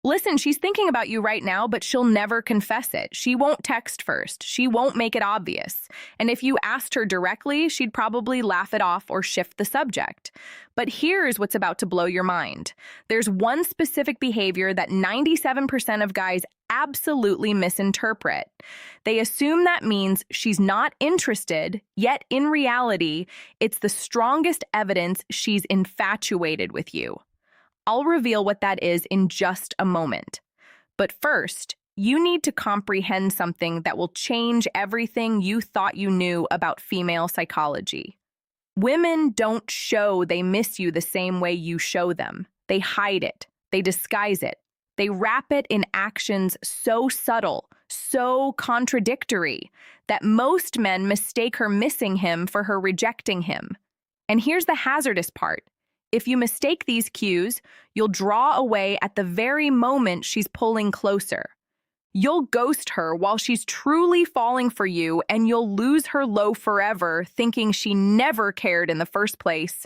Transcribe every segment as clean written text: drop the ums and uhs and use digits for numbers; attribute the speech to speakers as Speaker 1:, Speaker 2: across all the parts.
Speaker 1: Listen, she's thinking about you right now, but she'll never confess it. She won't text first. She won't make it obvious. And if you asked her directly, she'd probably laugh it off or shift the subject. But here's what's about to blow your mind. There's one specific behavior that 97% of guys absolutely misinterpret. They assume that means she's not interested, yet in reality, it's the strongest evidence she's infatuated with you. I'll reveal what that is in just a moment. But first, you need to comprehend something that will change everything you thought you knew about female psychology. Women don't show they miss you the same way you show them. They hide it. They disguise it. They wrap it in actions so subtle, so contradictory, that most men mistake her missing him for her rejecting him. And here's the hazardous part. If you mistake these cues, you'll draw away at the very moment she's pulling closer. You'll ghost her while she's truly falling for you, and you'll lose her low forever, thinking she never cared in the first place.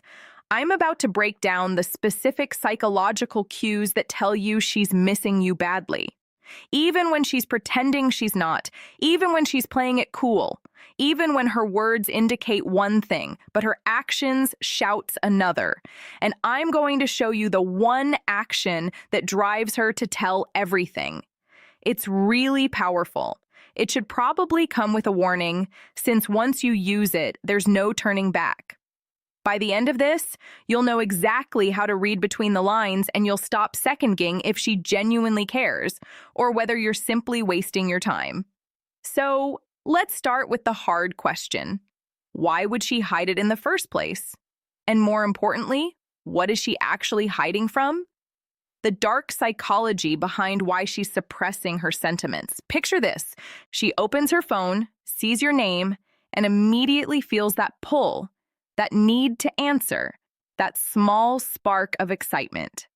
Speaker 1: I'm about to break down the specific psychological cues that tell you she's missing you badly. Even when she's pretending she's not, even when she's playing it cool, even when her words indicate one thing, but her actions shouts another. And I'm going to show you the one action that drives her to tell everything. It's really powerful. It should probably come with a warning, since once you use it, there's no turning back. By the end of this, you'll know exactly how to read between the lines, and you'll stop second-guessing if she genuinely cares, or whether you're simply wasting your time. So, let's start with the hard question. Why would she hide it in the first place? And more importantly, what is she actually hiding from? The dark psychology behind why she's suppressing her sentiments. Picture this. She opens her phone, sees your name, and immediately feels that pull, that need to answer, that small spark of excitement.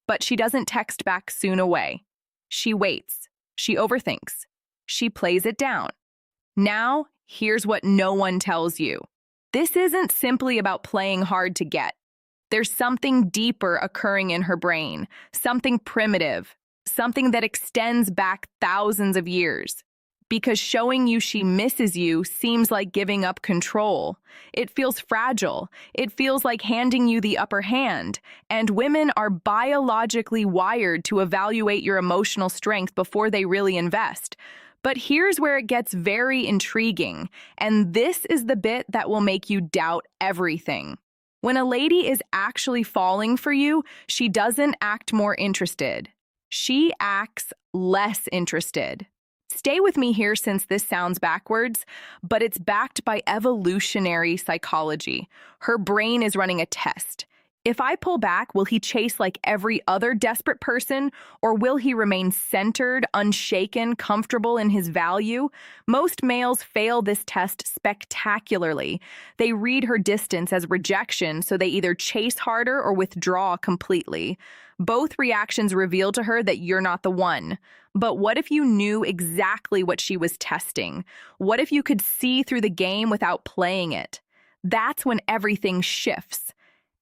Speaker 1: But she doesn't text back soon away. She waits. She overthinks. She plays it down. Now, here's what no one tells you. This isn't simply about playing hard to get. There's something deeper occurring in her brain, something primitive, something that extends back thousands of years. Because showing you she misses you seems like giving up control. It feels fragile. It feels like handing you the upper hand. And women are biologically wired to evaluate your emotional strength before they really invest. But here's where it gets very intriguing, and this is the bit that will make you doubt everything. When a lady is actually falling for you, she doesn't act more interested. She acts less interested. Stay with me here since this sounds backwards, but it's backed by evolutionary psychology. Her brain is running a test. If I pull back, will he chase like every other desperate person, or will he remain centered, unshaken, comfortable in his value? Most males fail this test spectacularly. They read her distance as rejection, so they either chase harder or withdraw completely. Both reactions reveal to her that you're not the one. But what if you knew exactly what she was testing? What if you could see through the game without playing it? That's when everything shifts.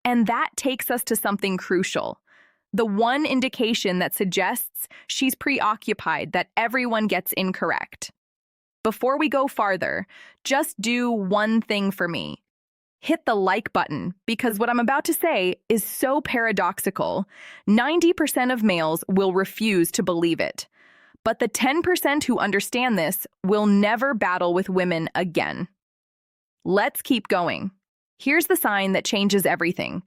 Speaker 1: And that takes us to something crucial. The one indication that suggests she's preoccupied that everyone gets incorrect. Before we go farther, just do one thing for me. Hit the like button, because what I'm about to say is so paradoxical. 90% of males will refuse to believe it. But the 10% who understand this will never battle with women again. Let's keep going. Here's the sign that changes everything.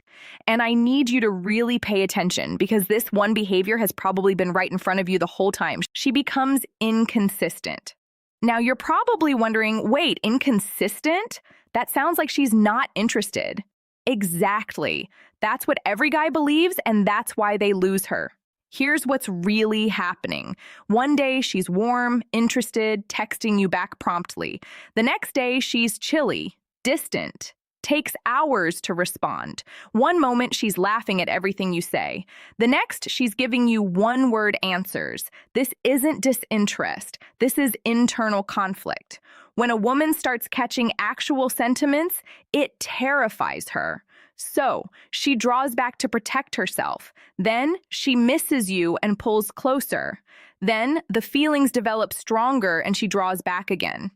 Speaker 1: And I need you to really pay attention, because this one behavior has probably been right in front of you the whole time. She becomes inconsistent. Now, you're probably wondering, wait, inconsistent? That sounds like she's not interested. Exactly. That's what every guy believes, and that's why they lose her. Here's what's really happening. One day, she's warm, interested, texting you back promptly. The next day, she's chilly, distant. Takes hours to respond. One moment, she's laughing at everything you say. The next, she's giving you one-word answers. This isn't disinterest. This is internal conflict. When a woman starts catching actual sentiments, it terrifies her. So she draws back to protect herself. Then she misses you and pulls closer. Then the feelings develop stronger and she draws back again.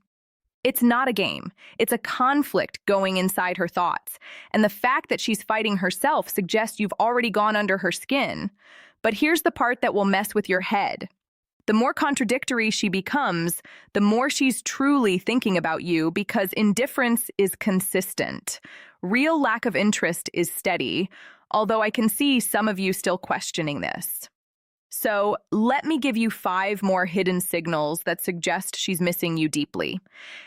Speaker 1: It's not a game. It's a conflict going inside her thoughts. And the fact that she's fighting herself suggests you've already gone under her skin. But here's the part that will mess with your head. The more contradictory she becomes, the more she's truly thinking about you because indifference is consistent. Real lack of interest is steady, although I can see some of you still questioning this. So let me give you 5 more hidden signals that suggest she's missing you deeply.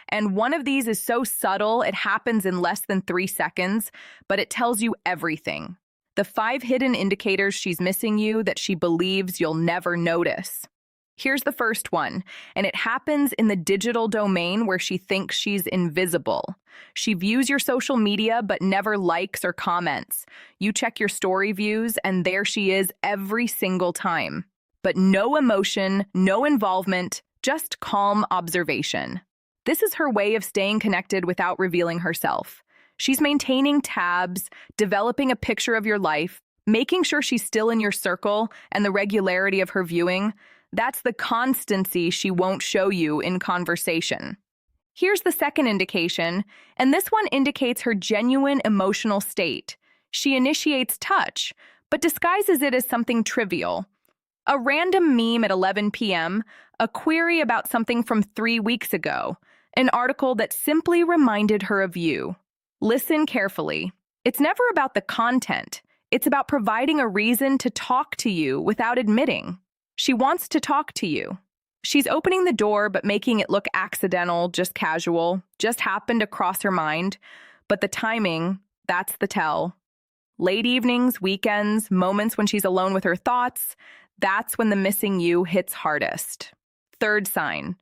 Speaker 1: And one of these is so subtle, it happens in less than 3 seconds, but it tells you everything. The 5 hidden indicators she's missing you that she believes you'll never notice. Here's the first one, and it happens in the digital domain where she thinks she's invisible. She views your social media but never likes or comments. You check your story views and there she is every single time. But no emotion, no involvement, just calm observation. This is her way of staying connected without revealing herself. She's maintaining tabs, developing a picture of your life, making sure she's still in your circle and the regularity of her viewing. That's the constancy she won't show you in conversation. Here's the second indication, and this one indicates her genuine emotional state. She initiates touch, but disguises it as something trivial. A random meme at 11 p.m., a query about something from 3 weeks ago, an article that simply reminded her of you. Listen carefully. It's never about the content. It's about providing a reason to talk to you without admitting. She wants to talk to you. She's opening the door but making it look accidental, just casual, just happened to cross her mind. But the timing, that's the tell. Late evenings, weekends, moments when she's alone with her thoughts, that's when the missing you hits hardest. Third sign,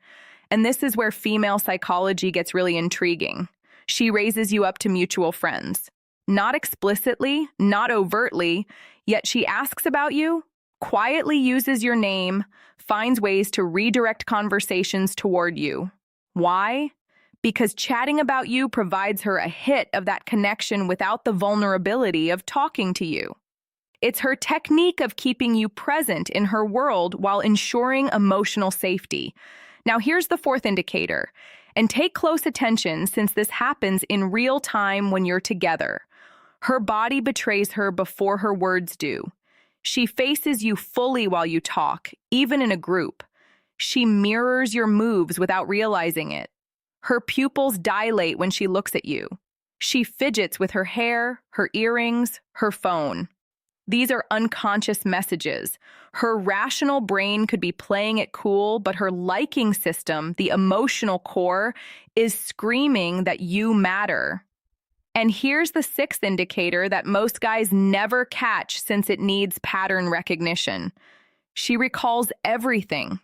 Speaker 1: and this is where female psychology gets really intriguing. She raises you up to mutual friends. Not explicitly, not overtly, yet she asks about you, quietly uses your name, finds ways to redirect conversations toward you. Why? Because chatting about you provides her a hit of that connection without the vulnerability of talking to you. It's her technique of keeping you present in her world while ensuring emotional safety. Now here's the fourth indicator, and take close attention since this happens in real time when you're together. Her body betrays her before her words do. She faces you fully while you talk, even in a group. She mirrors your moves without realizing it. Her pupils dilate when she looks at you. She fidgets with her hair, her earrings, her phone. These are unconscious messages. Her rational brain could be playing it cool, but her liking system, the emotional core, is screaming that you matter. And here's the sixth indicator that most guys never catch since it needs pattern recognition. She recalls everything.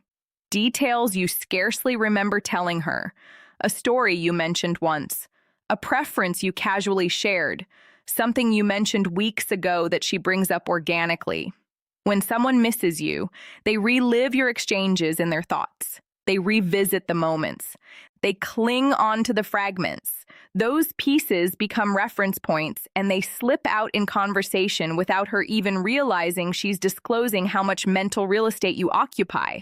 Speaker 1: Details you scarcely remember telling her. A story you mentioned once. A preference you casually shared. Something you mentioned weeks ago that she brings up organically. When someone misses you, they relive your exchanges in their thoughts. They revisit the moments. They cling onto the fragments. Those pieces become reference points, and they slip out in conversation without her even realizing she's disclosing how much mental real estate you occupy.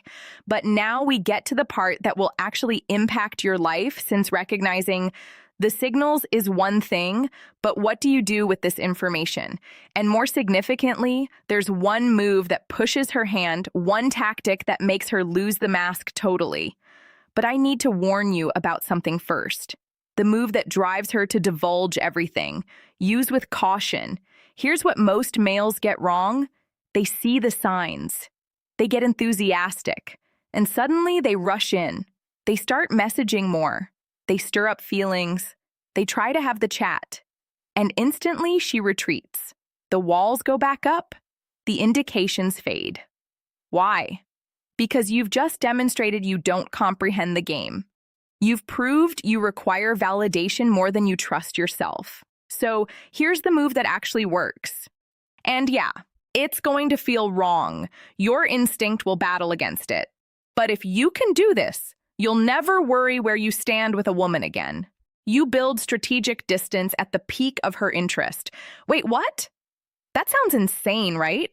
Speaker 1: But now we get to the part that will actually impact your life, since recognizing the signals is one thing, but what do you do with this information? And more significantly, there's one move that pushes her hand, one tactic that makes her lose the mask totally. But I need to warn you about something first. The move that drives her to divulge everything. Use with caution. Here's what most males get wrong. They see the signs. They get enthusiastic. And suddenly they rush in. They start messaging more. They stir up feelings. They try to have the chat. And instantly she retreats. The walls go back up. The indications fade. Why? Because you've just demonstrated you don't comprehend the game. You've proved you require validation more than you trust yourself. So here's the move that actually works. And yeah, it's going to feel wrong. Your instinct will battle against it. But if you can do this, you'll never worry where you stand with a woman again. You build strategic distance at the peak of her interest. Wait, what? That sounds insane, right?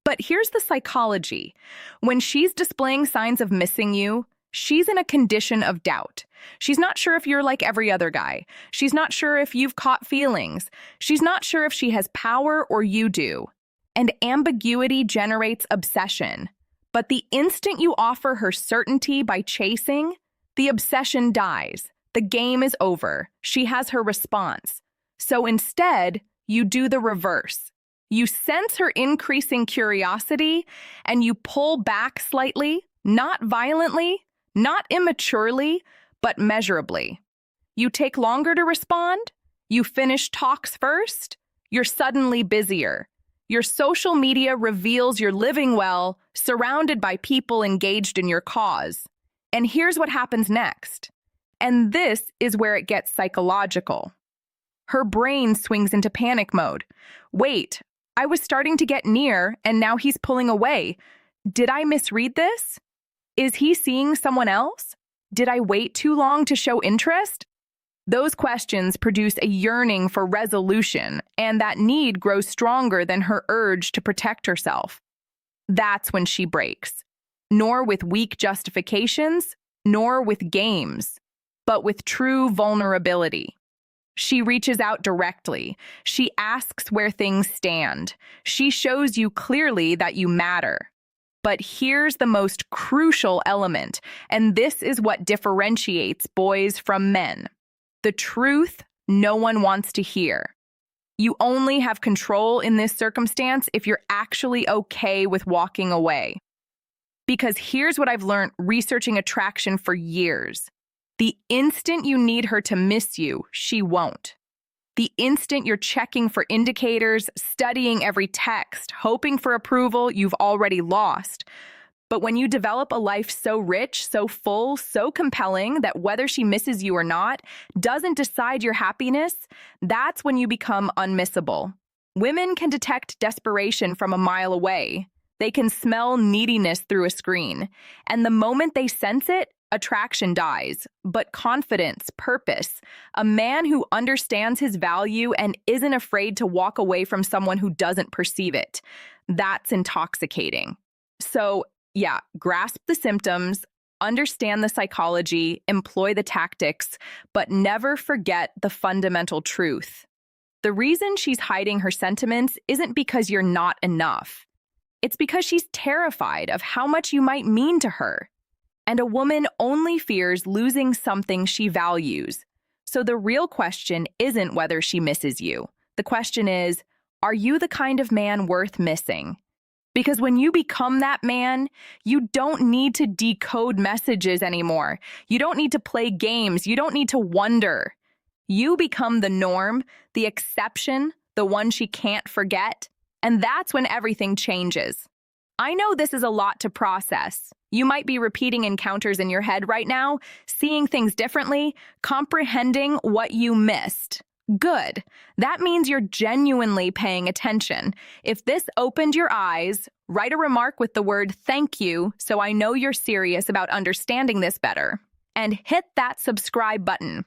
Speaker 1: But here's the psychology. When she's displaying signs of missing you, she's in a condition of doubt. She's not sure if you're like every other guy. She's not sure if you've caught feelings. She's not sure if she has power or you do. And ambiguity generates obsession. But the instant you offer her certainty by chasing, the obsession dies. The game is over. She has her response. So instead, you do the reverse. You sense her increasing curiosity and you pull back slightly, not violently, not immaturely, but measurably. You take longer to respond. You finish talks first. You're suddenly busier. Your social media reveals you're living well, surrounded by people engaged in your cause. And here's what happens next. And this is where it gets psychological. Her brain swings into panic mode. Wait, I was starting to get near, and now he's pulling away. Did I misread this? Is he seeing someone else? Did I wait too long to show interest? Those questions produce a yearning for resolution, and that need grows stronger than her urge to protect herself. That's when she breaks. Nor with weak justifications, nor with games, but with true vulnerability. She reaches out directly. She asks where things stand. She shows you clearly that you matter. But here's the most crucial element, and this is what differentiates boys from men. The truth no one wants to hear. You only have control in this circumstance if you're actually okay with walking away. Because here's what I've learned researching attraction for years. The instant you need her to miss you, she won't. The instant you're checking for indicators, studying every text, hoping for approval, you've already lost. But when you develop a life so rich, so full, so compelling that whether she misses you or not doesn't decide your happiness, that's when you become unmissable. Women can detect desperation from a mile away. They can smell neediness through a screen. And the moment they sense it, attraction dies. But confidence, purpose, a man who understands his value and isn't afraid to walk away from someone who doesn't perceive it, that's intoxicating. So, yeah, grasp the symptoms, understand the psychology, employ the tactics, but never forget the fundamental truth. The reason she's hiding her sentiments isn't because you're not enough. It's because she's terrified of how much you might mean to her. And a woman only fears losing something she values. So the real question isn't whether she misses you. The question is, are you the kind of man worth missing? Because when you become that man, you don't need to decode messages anymore. You don't need to play games. You don't need to wonder. You become the norm, the exception, the one she can't forget. And that's when everything changes. I know this is a lot to process. You might be repeating encounters in your head right now, seeing things differently, comprehending what you missed. Good. That means you're genuinely paying attention. If this opened your eyes, write a remark with the word "thank you" so I know you're serious about understanding this better. And hit that subscribe button.